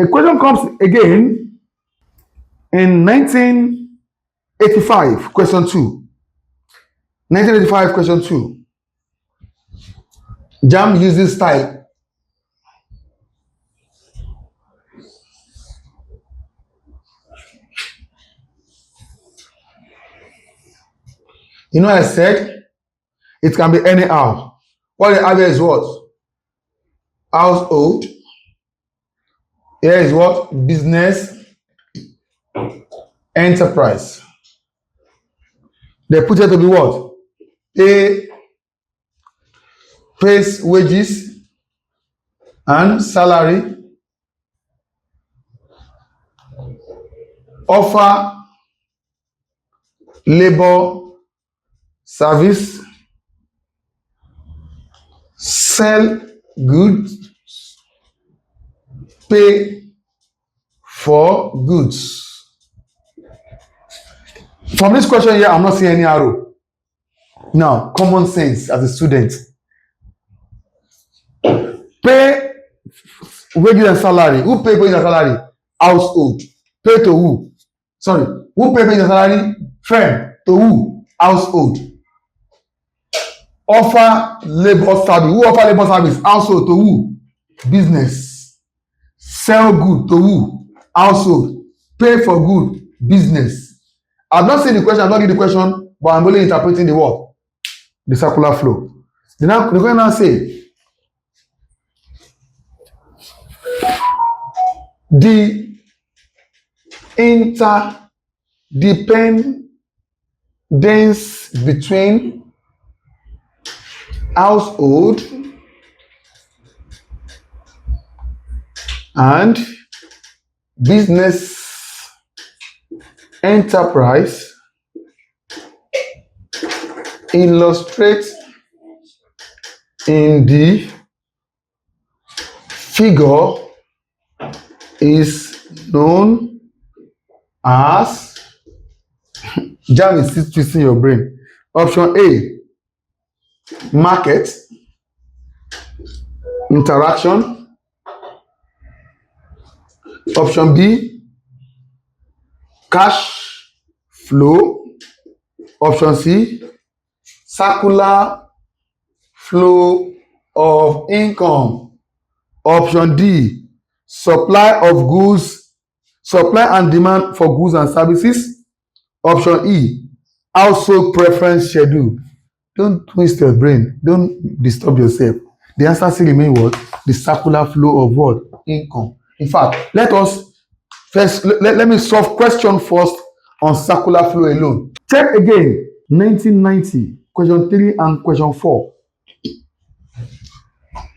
A question comes again in 1985, question 2. 1985, question 2. JAMB uses style. You know, I said it can be anyhow. What they have here is what? Household. Here is what? Business. Enterprise. They put it to be what? Pays wages and salary. Offer labor service. Sell goods. Pay for goods. From this question here, I'm not seeing any arrow. Now, common sense as a student. Pay wages and salary. Who pay wages and salary? Household. Pay to who? Sorry. Who pay wages and salary? Firm. To who? Household. Offer labor service. Who offer labor service? Household. To who? Business. Sell good. To who? Household. Pay for good. Business. I've not seen the question, I've not read the question, but I'm only interpreting the word. The circular flow. The question now say, the interdependence between household and business enterprise illustrates in the figure is known as JAMB is still twisting your brain. Option A, market interaction. Option B, cash flow. Option C, circular flow of income. Option D, supply of goods, supply and demand for goods and services. Option E, household preference schedule. Don't twist your brain. Don't disturb yourself. The answer still remains what? The circular flow of what? Income. In fact, let me solve question first on circular flow alone. Check again, 1990, question 3 and question 4.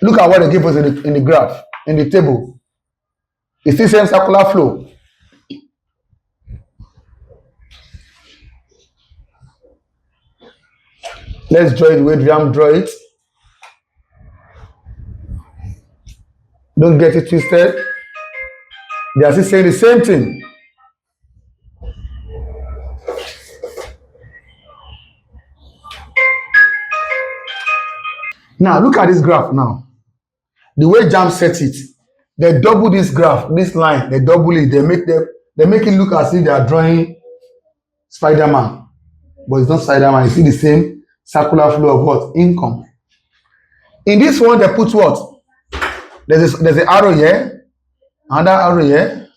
Look at what they give us in the graph, in the table. It's the same circular flow. Let's draw it the way JAMB draw it. Don't get it twisted. They are still saying the same thing. Now, look at this graph now. The way JAMB set it, they double this graph, this line, they double it, they make it look as if they are drawing Spider-Man. But it's not Spider-Man, you see the same circular flow of what? Income. In this one, they put what? There's an arrow here, another arrow here,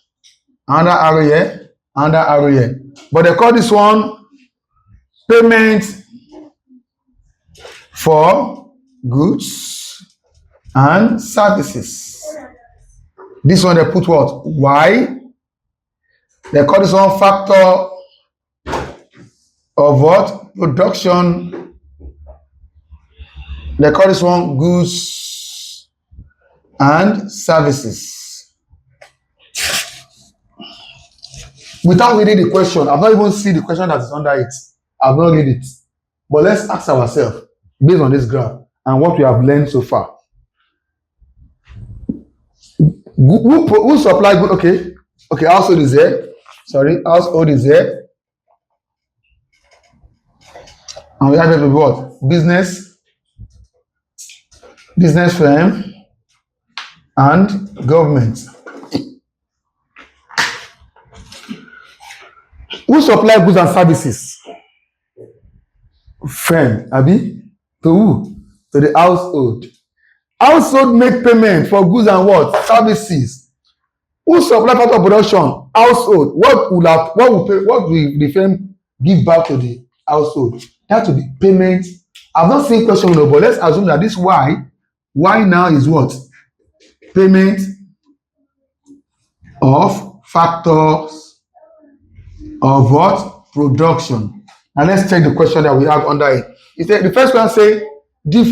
another arrow here, another arrow here. But they call this one payment for goods and services. This one they put what? Y. They call this one factor of what? Production. They call this one goods and services. Without reading the question, I've not even seen the question that is under it. I've not read it. But let's ask ourselves, based on this graph and what we have learned so far. Who supply good? Okay, household is there. Sorry, household is there. And we have it with what? Business firm, and government. Who supply goods and services? Firm, abi? To who? To the household. Household make payment for goods and what? Services. Who supply part of production? Household. What will the firm give back to the household? That will be payment. I've not seen question, but let's assume that this Y now is what? Payment of factors of what? Production. And let's check the question that we have under it. The first one say the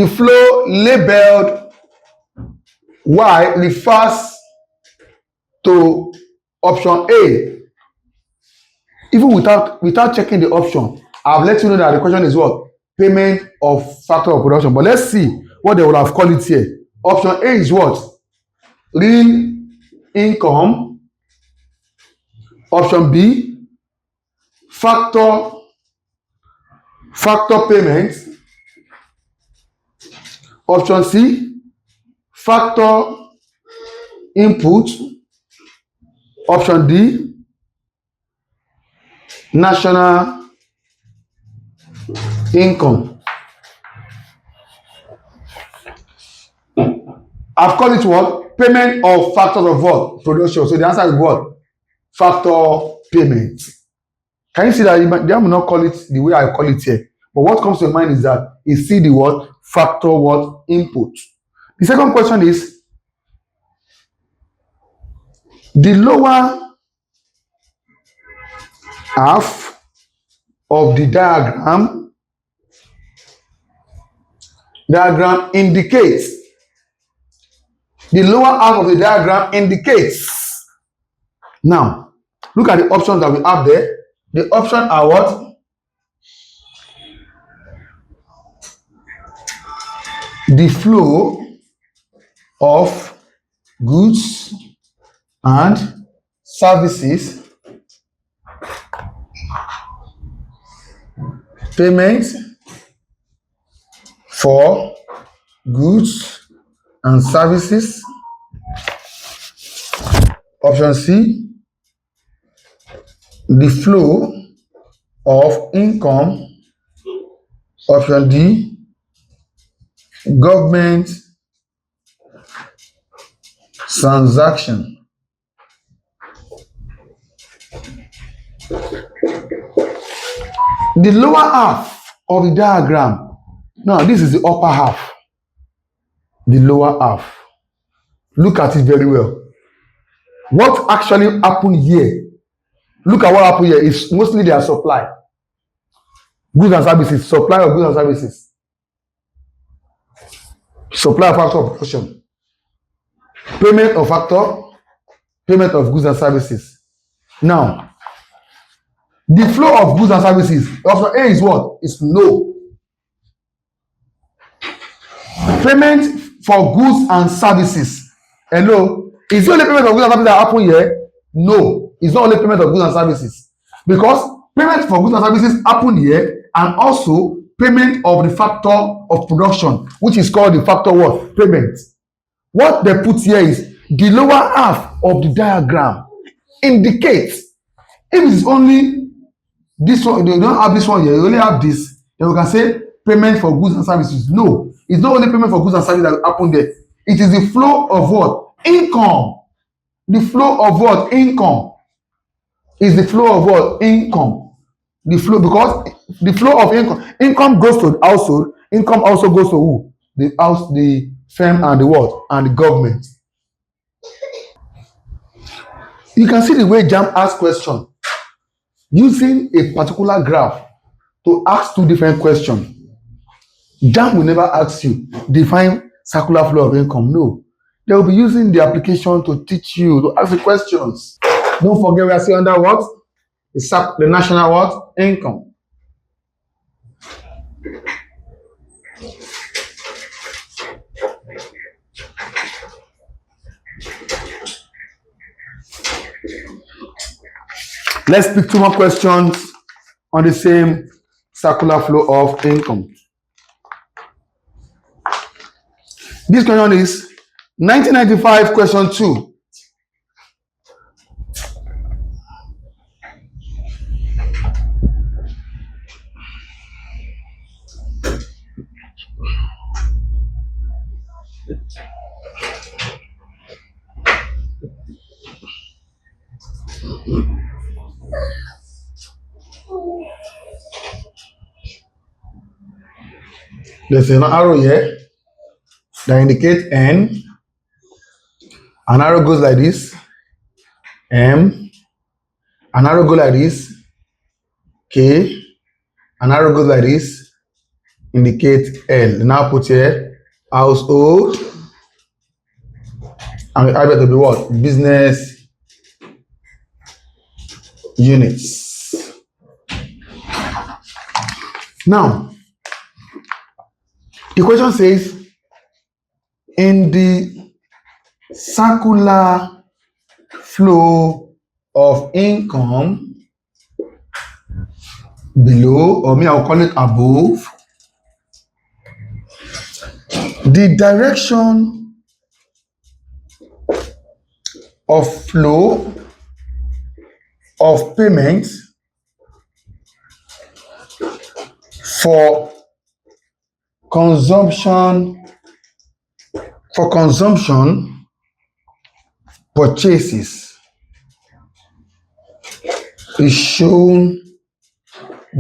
flow labeled Y refers to option A. Even without checking the option, I've let you know that the question is what? Payment of factor of production. But let's see what they will have called it here. Option A is what? Real income. Option B, factor payment. Option C, factor input. Option D, national income. I've called it what? Payment of factors of what? Production. So the answer is what? Factor payment. Can you see that? They will not call it the way I call it here. But what comes to mind is that you see the what? Factor what? Input. The second question is the lower half of the diagram indicates. The lower half of the diagram indicates. Now, look at the options that we have there. The options are what? The flow of goods and services, payment for goods and services. Option C, the flow of income. Option D, government transaction. The lower half of the diagram. Now, this is the upper half. The lower half. Look at it very well. What actually happened here? Look at what happened here. It's mostly their supply. Goods and services. Supply of goods and services. Supply of factor of production. Payment of factor. Payment of goods and services. Now, the flow of goods and services. Option A is what? It's no. Payment for goods and services. Hello? Is the only payment of goods and services that happen here? No. It's not only payment of goods and services. Because payment for goods and services happen here, and also payment of the factor of production, which is called the factor what? Payment. What they put here is the lower half of the diagram indicates. If it's only this one, they don't have this one here, you only have this, then we can say payment for goods and services. No, it's not only payment for goods and services that happen there. It is the flow of what? Income. The flow of what? Income. Is the flow of what? Income. The flow, because the flow of income goes to the household. Income also goes to who? The house, the firm, and the what? And the government. You can see the way JAMB asks question using a particular graph to ask two different questions. JAMB will never ask you define circular flow of income. No, they will be using the application to teach you to ask the questions. Don't forget we are still under what? The national what? Income. Let's pick two more questions on the same circular flow of income. This question is 1995 question 2. There's an arrow here that indicates N. An arrow goes like this, M. An arrow goes like this, K. An arrow goes like this, indicate L. Now put here household, and we add it to be what? Business units. Now, the question says, in the circular flow of income below, or me, I'll call it above, the direction of flow of payment for consumption purchases is shown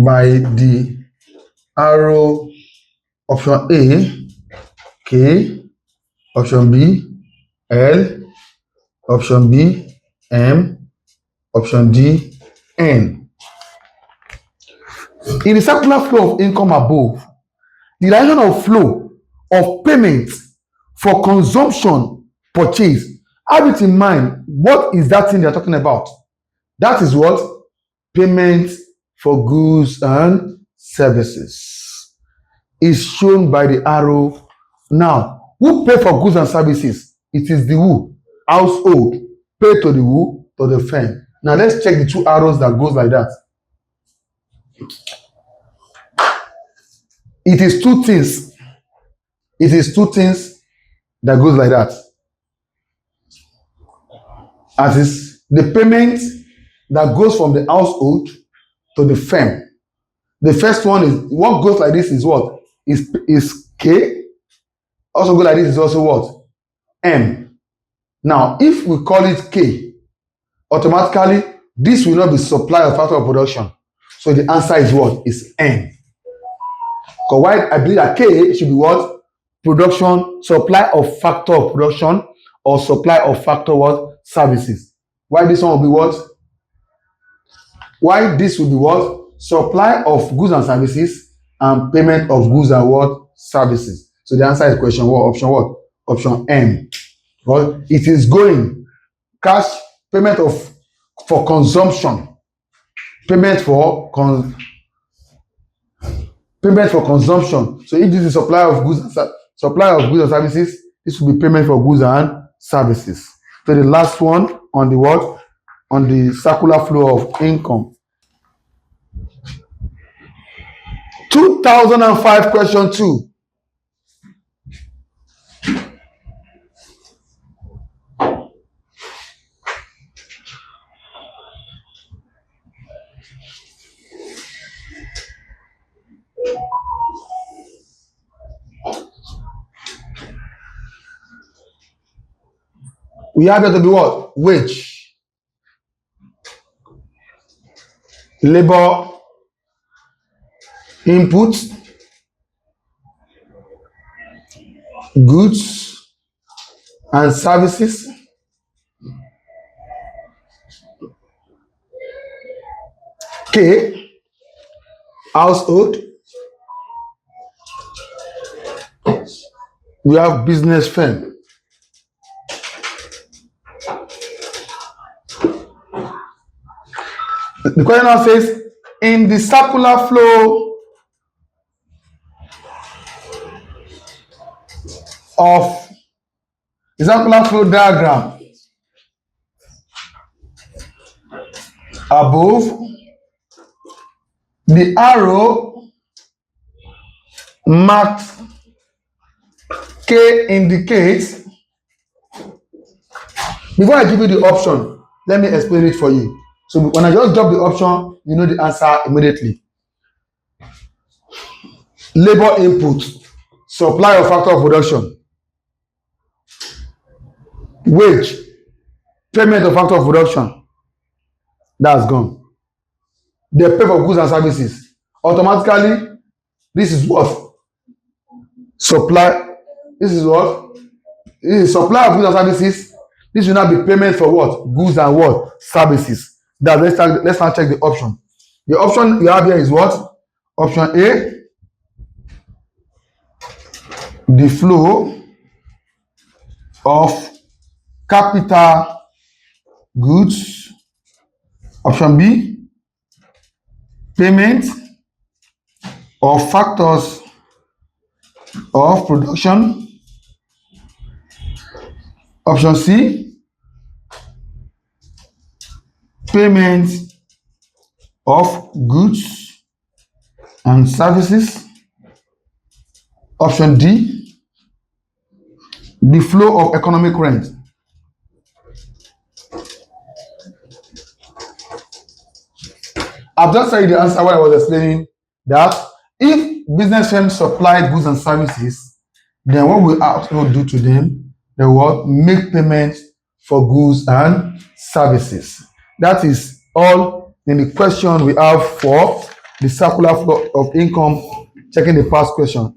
by the arrow option A, K, option B, L, option B, M, option D, N. In the circular flow of income above, the direction of flow of payment for consumption purchase, have it in mind, what is that thing they're talking about? That is what? Payment for goods and services is shown by the arrow. Now, who pay for goods and services? It is the who? Household. Pay to the who? To the firm. Now, let's check the two arrows that goes like that. It is two things. It is two things that goes like that. As is the payment that goes from the household to the firm. The first one is what goes like this is what? Is K. Also go like this is also what? M. Now, if we call it K, automatically this will not be supply or factor of production. So the answer is what? Is N. Because why I believe that K should be what? Production, supply of factor of production, or supply of factor what? Services. Why this one will be what? Why this will be what? Supply of goods and services and payment of goods and what? Services. So the answer is question what? Option what? Option M. Well, it is going cash payment for consumption. Payment for consumption. So if this is supply of goods and services, this will be payment for goods and services. So the last one on the what? On the circular flow of income. 2005 question 2. We have it to be what? Wage, labor input, goods and services, K, household, we have business firm. The question now says, in the circular flow of the circular flow diagram above, the arrow marked K indicates. Before I give you the option, let me explain it for you. So when I just drop the option, you know the answer immediately. Labor input, supply or factor of production. Wage, payment of factor of production, that's gone. They pay for goods and services. Automatically, this is what? Supply. This is what? This is supply of goods and services. This will now be payment for what? Goods and what? Services. That let's now check the option. The option you have here is what? Option A, the flow of capital goods. Option B, payment of factors of production. Option C, payment of goods and services. Option D, the flow of economic rent. I've just said the answer while I was explaining that if business firms supply goods and services, then what we have to do to them, they will make payments for goods and services. That is all in the question we have for the circular flow of income, checking the past question.